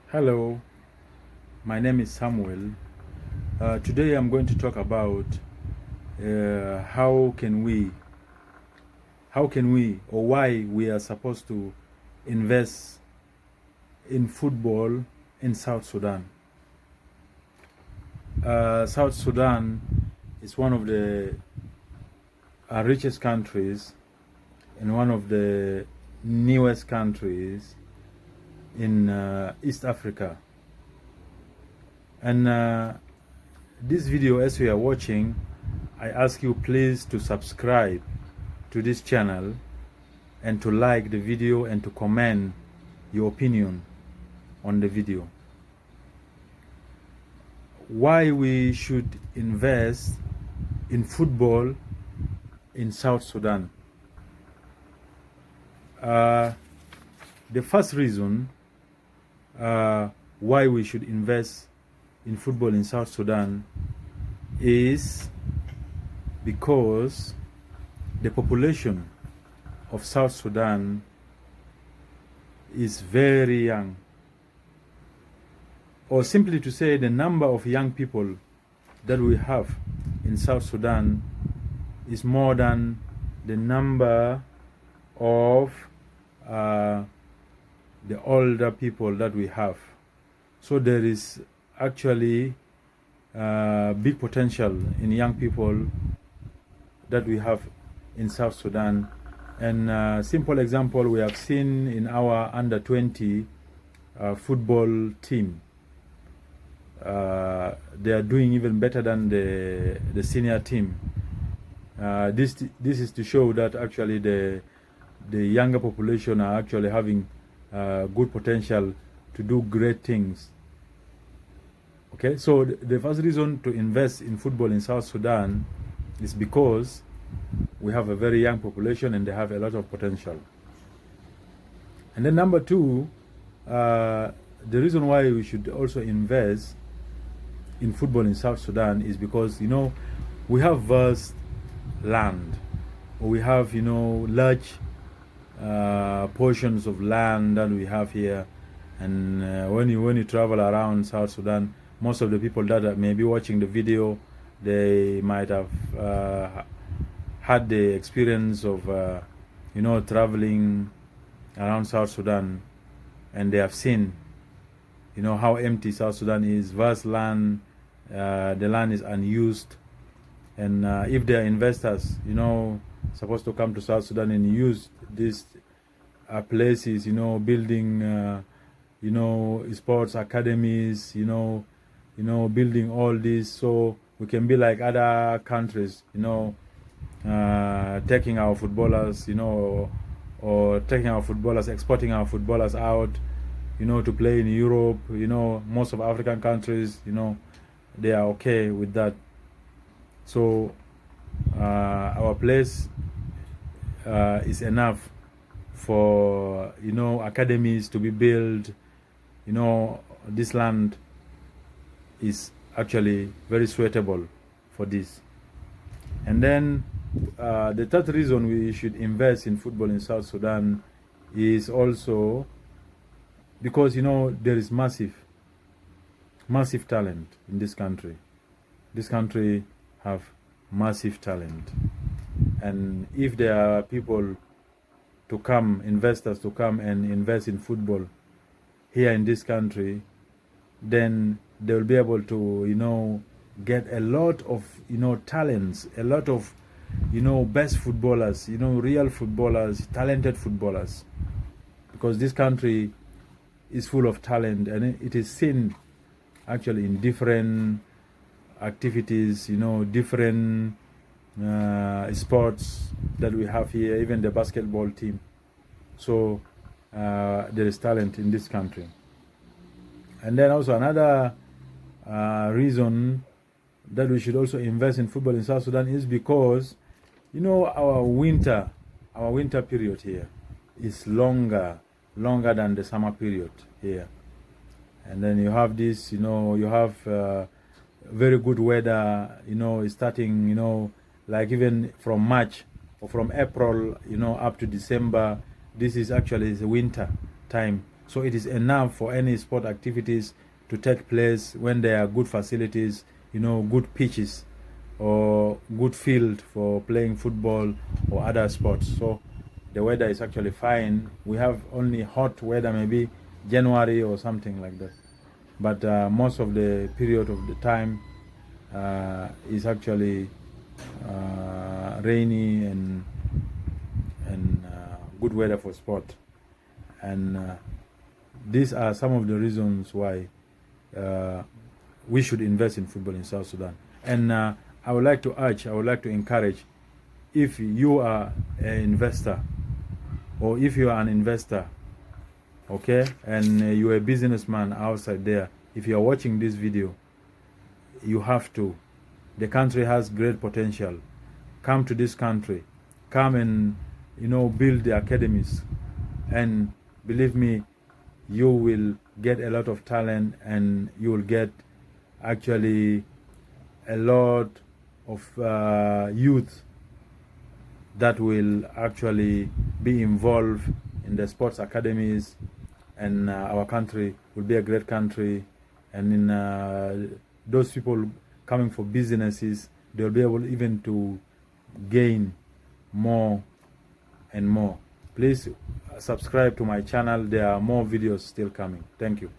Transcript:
Hello, my name is Samuel. Today I'm going to talk about or why we are supposed to invest in football in South Sudan. South Sudan is one of the richest countries and one of the newest countries in East Africa. And this video, as you are watching, I ask you please to subscribe to this channel and to like the video and to comment your opinion on the video. Why we should invest in football in South Sudan. The first reason why we should invest in football in South Sudan is because the population of South Sudan is very young, or simply to say, the number of young people that we have in South Sudan is more than the number of the older people that we have. So there is actually big potential in young people that we have in South Sudan. And simple example we have seen in our under 20 football team. They are doing even better than the senior team. This is to show that actually the younger population are actually having good potential to do great things. Okay, so the first reason to invest in football in South Sudan is because we have a very young population and they have a lot of potential. And then number two, the reason why we should also invest in football in South Sudan is because, we have vast land, or we have, large portions of land that we have here. And when you travel around South Sudan, most of the people that may be watching the video, they might have had the experience of traveling around South Sudan, and they have seen how empty South Sudan is. Vast land, the land is unused, and if there are investors supposed to come to South Sudan and use these places, building sports academies, building all this, so we can be like other countries, taking our footballers, or taking our footballers, exporting our footballers out, to play in Europe. Most of African countries, they are okay with that. So our place is enough for academies to be built. This land is actually very suitable for this. And then the third reason we should invest in football in South Sudan is also because there is massive talent in this country. This country have massive talent, and if there are people to come, investors to come and invest in football here in this country, then they will be able to get a lot of talents, a lot of best footballers, real footballers, talented footballers, because this country is full of talent, and it is seen actually in different activities, different sports that we have here, even the basketball team. So there is talent in this country. And then also another reason that we should also invest in football in South Sudan is because our winter period here is longer than the summer period here. And then you have this, you have very good weather, starting, like even from March or from April, up to December. This is actually the winter time So it is enough for any sport activities to take place when there are good facilities, good pitches or good field for playing football or other sports. So the weather is actually fine. We have only hot weather, maybe January or something like that. But most of the period of the time is actually rainy and good weather for sport. And these are some of the reasons why we should invest in football in South Sudan. And I would like to encourage, if you are an investor or if you are an investor, okay, and you're a businessman outside there, if you are watching this video, you have to. The country has great potential. Come to this country. Come and, build the academies. And believe me, you will get a lot of talent and you will get actually a lot of youth that will actually be involved in the sports academies, and our country will be a great country. And in those people coming for businesses, they'll be able even to gain more and more. Please subscribe to my channel. There are more videos still coming. Thank you.